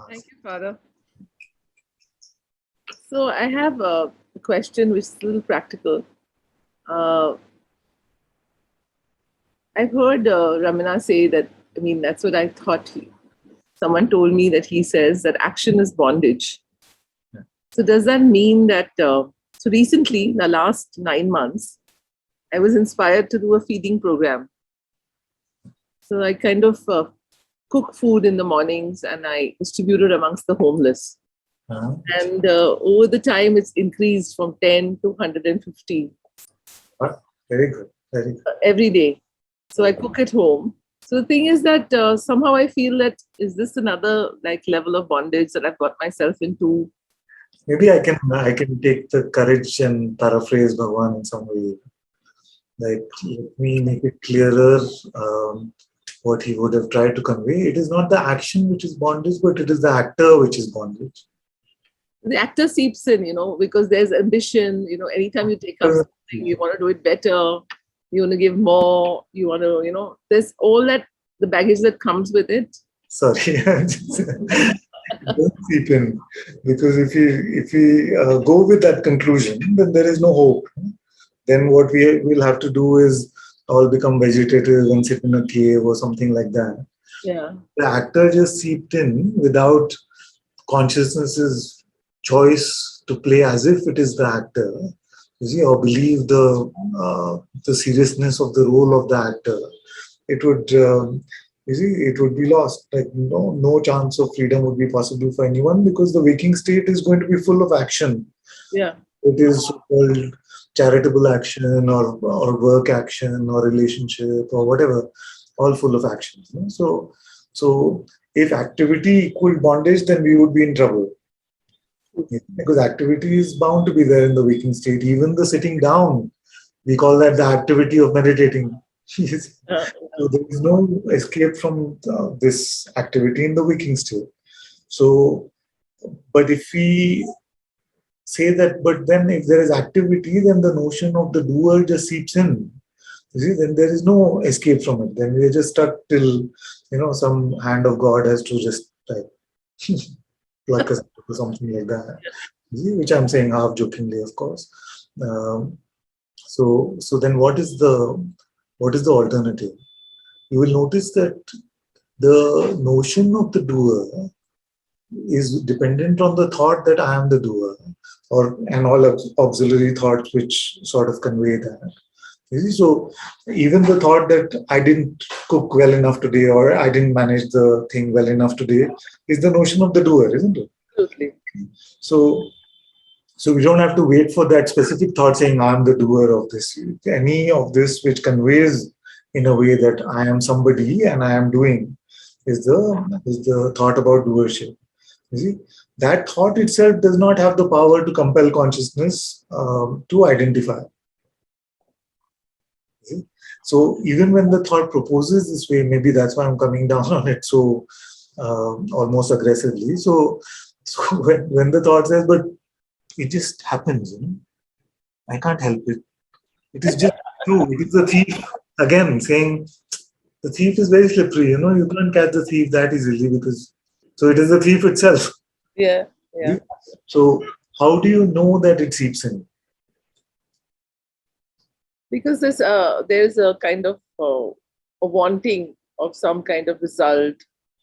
Thank you, Father. So I have a question which is a little practical. Uh, I've heard Ramana say that, I mean, that's what I thought. Someone told me that he says that action is bondage. Yeah. So does that mean that, so recently, in the last 9 months, I was inspired to do a feeding program. So I kind of cook food in the mornings and I distribute it amongst the homeless. Uh-huh. And over the time, it's increased from 10 to 150 Very good. Very good. every day. So I cook at home. So the thing is that somehow I feel that is this another like level of bondage that I've got myself into? Maybe I can take the courage and paraphrase Bhagwan in some way. Like, let me make it clearer what he would have tried to convey. It is not the action which is bondage, but it is the actor which is bondage. The actor seeps in, because there's ambition. Anytime you take up something, you want to do it better. You want to give more. You want to, there's all that, the baggage that comes with it. Sorry, don't seep in, because if we go with that conclusion, then there is no hope. Then what we will have to do is all become vegetative and sit in a cave or something like that. Yeah. The actor just seeped in without consciousness's choice to play as if it is the actor, you see, or believe the seriousness of the role of the actor. It would, you see, it would be lost. Like no chance of freedom would be possible for anyone, because the waking state is going to be full of action. Yeah. It is called charitable action or work action or relationship or whatever, all full of actions. So if activity equaled bondage, then we would be in trouble. Because activity is bound to be there in the waking state. Even the sitting down, we call that the activity of meditating. So there is no escape from this activity in the waking state. So, but if we say that, but then if there is activity, then the notion of the doer just seeps in. You see, then there is no escape from it. Then we are just stuck till some hand of God has to just like pluck us or something like that. You see, which I'm saying half jokingly, of course. So then what is the alternative? You will notice that the notion of the doer is dependent on the thought that I am the doer, and all auxiliary thoughts which sort of convey that. You see, so even the thought that I didn't cook well enough today or I didn't manage the thing well enough today is the notion of the doer, isn't it? Absolutely. So we don't have to wait for that specific thought saying I'm the doer of this. Any of this which conveys in a way that I am somebody and I am doing is the thought about doership. You see, that thought itself does not have the power to compel consciousness to identify. See? So even when the thought proposes this way, maybe that's why I'm coming down on it so almost aggressively. So when the thought says, but it just happens, I can't help it. It is just true. It is the thief again saying the thief is very slippery. You can't catch the thief that easily because so it is the thief itself. Yeah. So how do you know that it seeps in? Because there's a kind of a wanting of some kind of result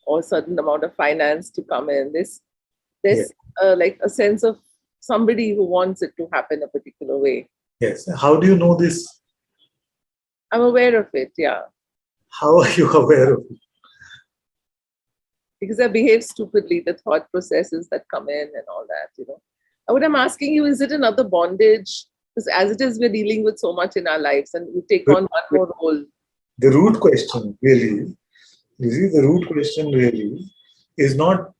or certain amount of finance to come in. There's like a sense of somebody who wants it to happen a particular way. Yes. How do you know this? I'm aware of it, yeah. How are you aware of it? Because I behave stupidly, the thought processes that come in and all that, What I'm asking you, is it another bondage? Because as it is, we're dealing with so much in our lives and we take on one more role. The root question really, is not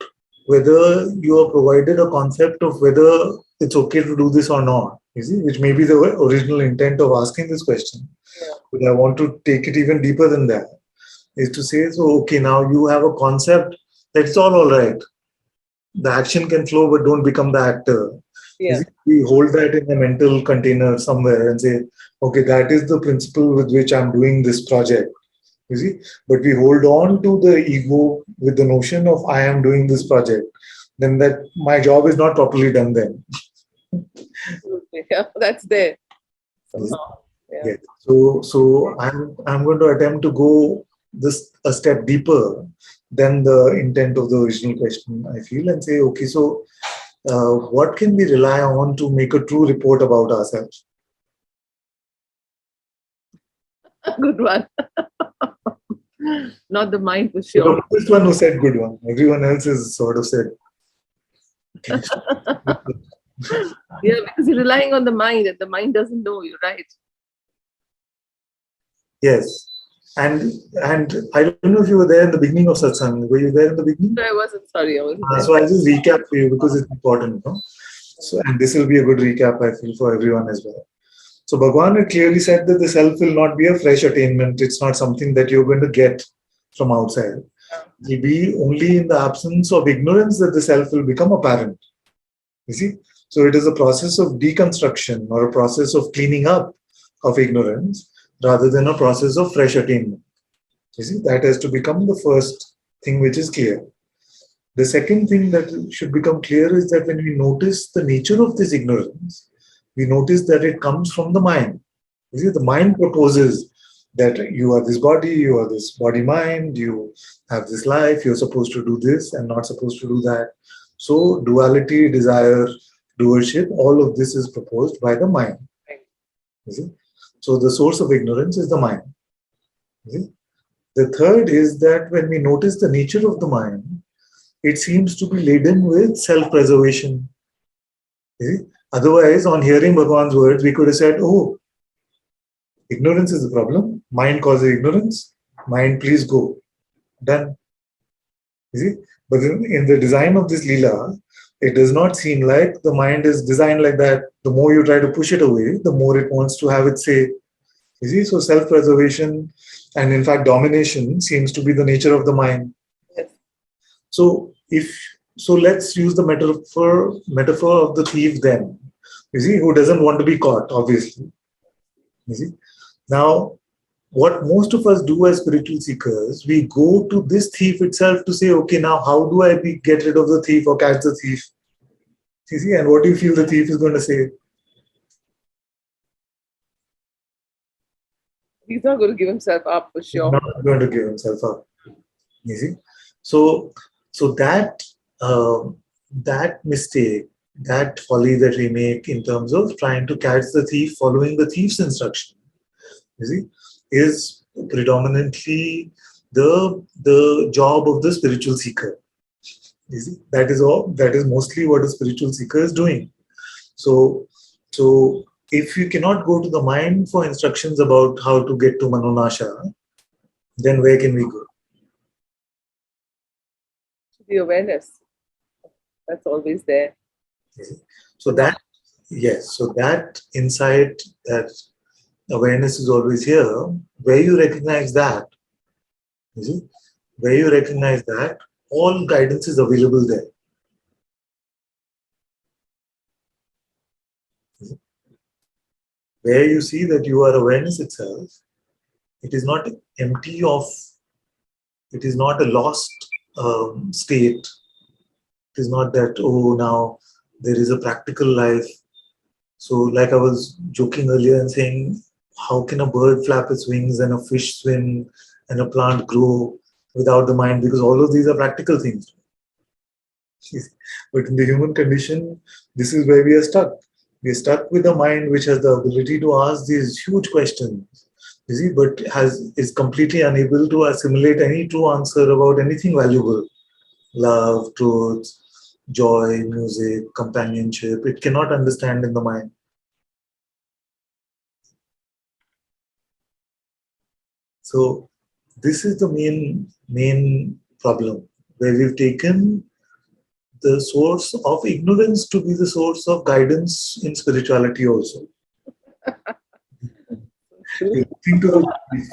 whether you are provided a concept of whether it's okay to do this or not, which may be the original intent of asking this question. Yeah. But I want to take it even deeper than that, is to say, so okay, now you have a concept that it's all right. The action can flow, but don't become the actor. Yeah. We hold that in a mental container somewhere and say, okay, that is the principle with which I'm doing this project. You see, but we hold on to the ego with the notion of I am doing this project. Then that my job is not properly done. Then Absolutely. Yeah, that's there yes. somehow. Yeah. Yes. So I'm going to attempt to go this a step deeper than the intent of the original question. I feel and say, okay, so what can we rely on to make a true report about ourselves? Good one. Not the mind for You're sure. the first one who said good one. Everyone else has sort of said, okay. Yeah, because you're relying on the mind and the mind doesn't know. You're right. Yes. And I don't know if you were there in the beginning of Satsang. Were you there in the beginning? I wasn't sorry. I wasn't there. So I'll just recap for you because it's important. No? So, and this will be a good recap, I feel, for everyone as well. So Bhagwan had clearly said that the self will not be a fresh attainment. It's not something that you're going to get from outside. Yeah. It will be only in the absence of ignorance that the self will become apparent. You see? So it is a process of deconstruction or a process of cleaning up of ignorance rather than a process of fresh attainment. You see, that has to become the first thing which is clear. The second thing that should become clear is that when we notice the nature of this ignorance, we notice that it comes from the mind. You see, the mind proposes that you are this body, you are this body mind, you have this life, you're supposed to do this and not supposed to do that. So, duality, desire, doership, all of this is proposed by the mind. Right. You see? So, the source of ignorance is the mind. You see? The third is that when we notice the nature of the mind, it seems to be laden with self preservation. Otherwise, on hearing Bhagwan's words, we could have said, oh, ignorance is the problem. Mind causes ignorance. Mind, please go. Done. You see? But in the design of this Leela, it does not seem like the mind is designed like that. The more you try to push it away, the more it wants to have its say. You see? So self preservation and, in fact, domination seems to be the nature of the mind. Yes. So let's use the metaphor of the thief then. You see, who doesn't want to be caught, obviously. You see? Now, what most of us do as spiritual seekers, we go to this thief itself to say, okay, now how do I get rid of the thief or catch the thief? You see, and what do you feel the thief is going to say? He's not going to give himself up for He's sure. not going to give himself up. You see, so that that mistake, that folly that we make in terms of trying to catch the thief, following the thief's instruction, you see, is predominantly the job of the spiritual seeker. You see, that is all. That is mostly what a spiritual seeker is doing. So, so if you cannot go to the mind for instructions about how to get to Manonasha, then where can we go? The awareness that's always there. So that, yes, so that insight, that awareness is always here. Where you recognize that, you see, where you recognize that, all guidance is available there. Where you see that you are awareness itself, it is not empty of, it is not a lost state. It is not that, oh, now there is a practical life. So, like I was joking earlier and saying, how can a bird flap its wings and a fish swim and a plant grow without the mind? Because all of these are practical things. But in the human condition, this is where we are stuck. We are stuck with a mind which has the ability to ask these huge questions, you see, but is completely unable to assimilate any true answer about anything valuable. Love, truth, joy, music, companionship. It cannot understand in the mind. So this is the main problem, where we've taken the source of ignorance to be the source of guidance in spirituality also. We're listening to the thief.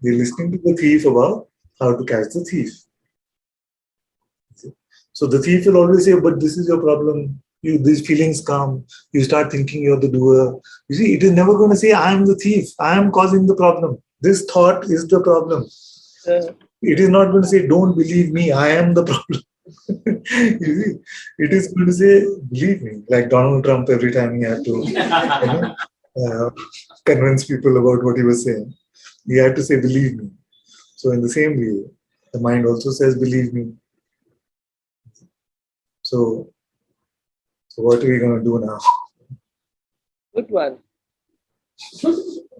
We're listening to the thief about how to catch the thief. So the thief will always say, but this is your problem. These feelings come. You start thinking you're the doer. You see, it is never going to say, I am the thief. I am causing the problem. This thought is the problem. Uh, It is not going to say, don't believe me, I am the problem. You see, it is going to say, believe me, like Donald Trump every time he had to convince people about what he was saying. He had to say, believe me. So in the same way, the mind also says, believe me. So, so what are we going to do now? Good one.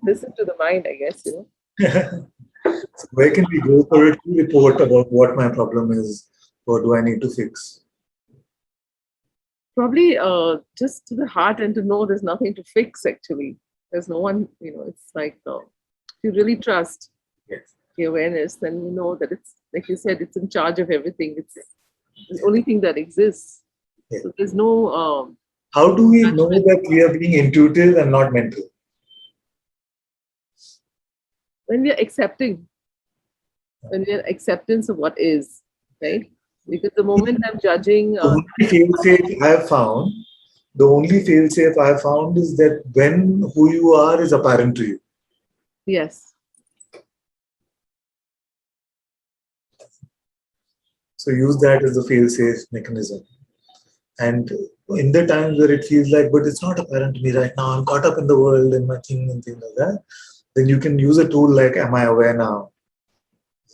Listen to the mind, I guess, So where can we go for a true report about what my problem is? What do I need to fix? Probably just to the heart and to know there's nothing to fix, actually. There's no one, it's like if you really trust Yes. the awareness, then you know that it's, like you said, it's in charge of everything. It's the only thing that exists. Yes. So there's no How do we know judgment. that we are being intuitive and not mental? When we are accepting, when we are acceptance of what is, right? Because the moment I'm judging, The only fail-safe I have found, the only fail-safe I have found is that when who you are is apparent to you. yes, So use that as the fail-safe mechanism. And in the times where it feels like, but it's not apparent to me right now, I'm caught up in the world and my thing and things like that, then you can use a tool like, am I aware now?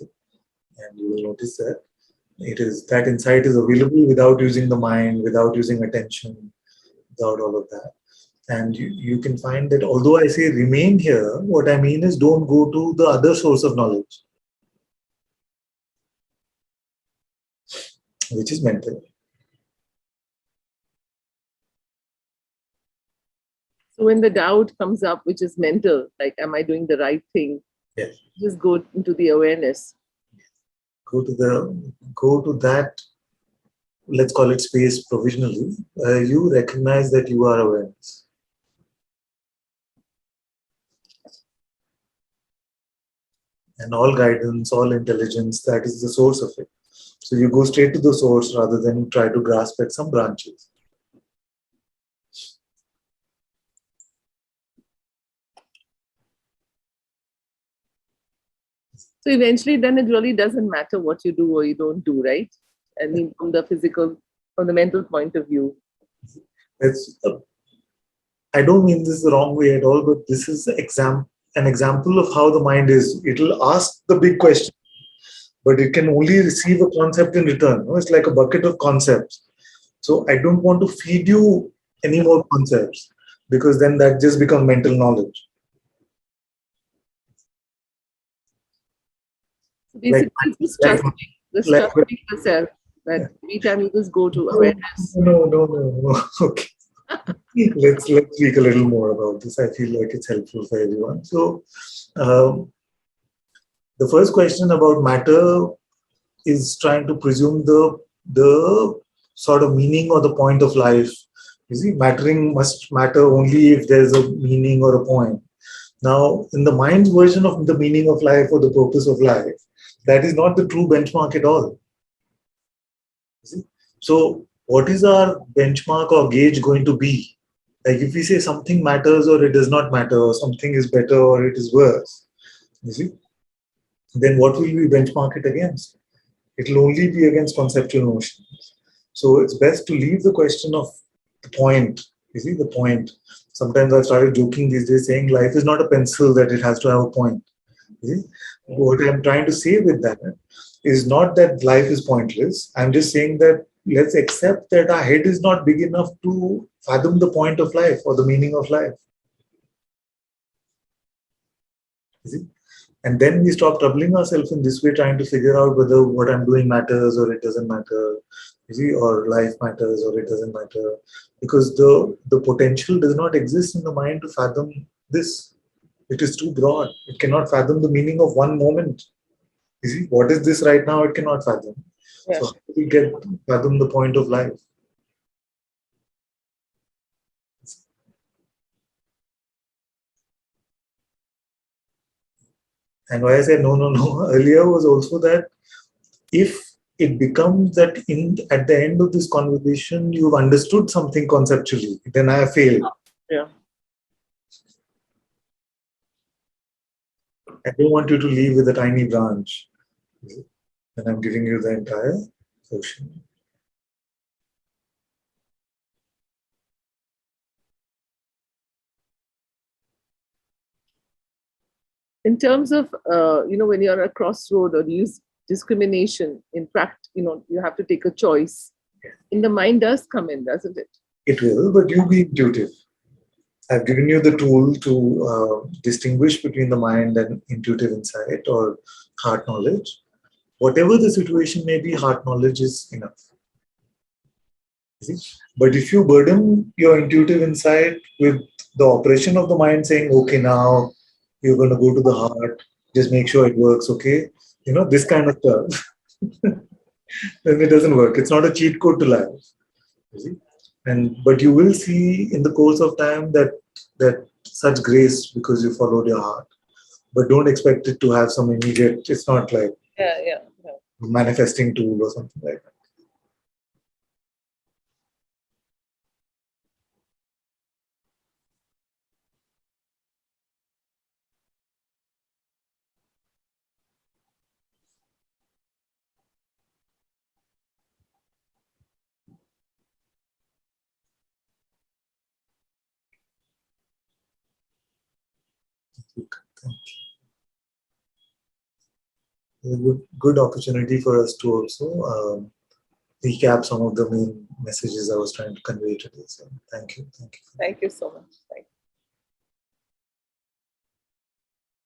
And you will notice that it is that insight is available without using the mind, without using attention, without all of that. And you can find that although I say remain here, what I mean is don't go to the other source of knowledge, which is mental. so when the doubt comes up, which is mental, like, am I doing the right thing? Yes. Just go into the awareness. Go to that, let's call it space provisionally. You recognize that you are awareness. And all guidance, all intelligence, that is the source of it. So you go straight to the source rather than try to grasp at some branches. So eventually, then it really doesn't matter what you do or you don't do, right? I mean, from the physical, from the mental point of view. It's, I don't mean this the wrong way at all, but this is an example of how the mind is. It'll ask the big question, but it can only receive a concept in return. No? It's like a bucket of concepts. So I don't want to feed you any more concepts because then that just becomes mental knowledge. So Like, basically, it's just like, just like trusting yourself that every time you just go to awareness. no. Okay. Let's speak a little more about this. I feel like it's helpful for everyone. So um, the first question about matter is trying to presume the sort of meaning or the point of life. You see, mattering must matter only if there's a meaning or a point. Now, in the mind's version of the meaning of life or the purpose of life, that is not the true benchmark at all. You see? So, what is our benchmark or gauge going to be? Like if we say something matters or it does not matter, or something is better or it is worse, you see, then what will we benchmark it against? It will only be against conceptual notions. So it's best to leave the question of the point. You see, the point. Sometimes I've started joking these days saying life is not a pencil that it has to have a point. You see? What I'm trying to say with that is not that life is pointless. I'm just saying that let's accept that our head is not big enough to fathom the point of life or the meaning of life. You see? And then we stop troubling ourselves in this way, trying to figure out whether what I'm doing matters or it doesn't matter, you see, or life matters or it doesn't matter. Because the potential does not exist in the mind to fathom this. It is too broad. It cannot fathom the meaning of one moment. You see, what is this right now? It cannot fathom. Yeah. So how do we get fathom the point of life? And why I said no earlier was also that if it becomes that in at the end of this conversation you've understood something conceptually, then I have failed. Yeah. I don't want you to leave with a tiny branch. And I'm giving you the entire ocean. In terms of when you're at a crossroad or use discrimination in fact, you have to take a choice, and the mind does come in, doesn't it? It will, but you be intuitive. I've given you the tool to distinguish between the mind and intuitive insight or heart knowledge. Whatever the situation may be, heart knowledge is enough. See? But if you burden your intuitive insight with the operation of the mind saying, okay, now you're going to go to the heart, just make sure it works, okay? This kind of stuff, then it doesn't work. It's not a cheat code to life. You see? But you will see in the course of time that such grace because you followed your heart. But don't expect it to have some immediate, it's not like Yeah. manifesting tool or something like that. A good opportunity for us to also recap some of the main messages I was trying to convey today. So thank you. Thank you so much. Thank you.